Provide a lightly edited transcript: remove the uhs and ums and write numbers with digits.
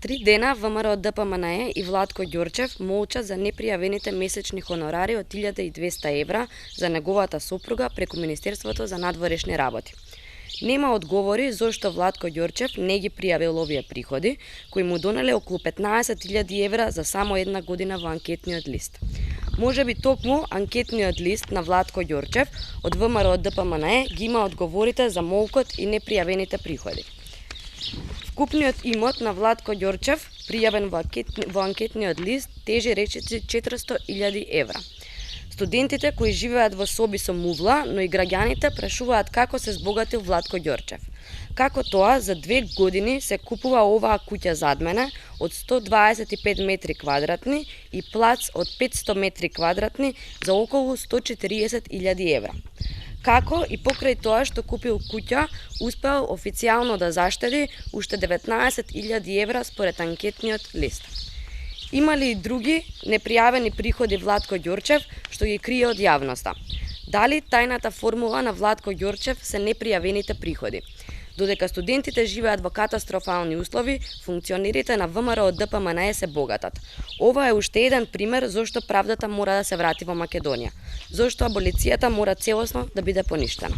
3 дена ВМРО ДПМНЕ и Владко Ѓорчев молчат за непријавените месечни хонорари од 1200 евра за неговата сопруга преку Министерството за надворешни работи. Нема одговори зошто Владко Ѓорчев не ги пријавил овие приходи, кои му донеле околу 15.000 евра за само една година во анкетниот лист. Може би токму анкетниот лист на Владко Ѓорчев од ВМРО ДПМНЕ ги има одговорите за молкот и непријавените приходи. Вкупниот имот на Владко Ѓорчев, пријавен во анкетниот лист, тежи речиси 400.000 евра. Студентите кои живеат во соби со мувла, но и граѓаните прашуваат како се збогатил Владко Ѓорчев. Како тоа за 2 години се купува оваа куќа зад мене од 125 метри квадратни и плац од 500 метри квадратни за околу 140.000 евра. Како и покрај тоа што купил куќа, успеал официјално да заштеди уште 19.000 евра според анкетниот лист. Има ли и други непријавени приходи Владко Ѓорчев што ги крие од јавноста? Дали тајната формула на Владко Ѓорчев се непријавените приходи? Додека студентите живеат во катастрофални услови, функционерите на ВМРО ДПМНЕ се богатат. Ова е уште еден пример зошто правдата мора да се врати во Македонија. Зошто аболицијата мора целосно да биде поништена.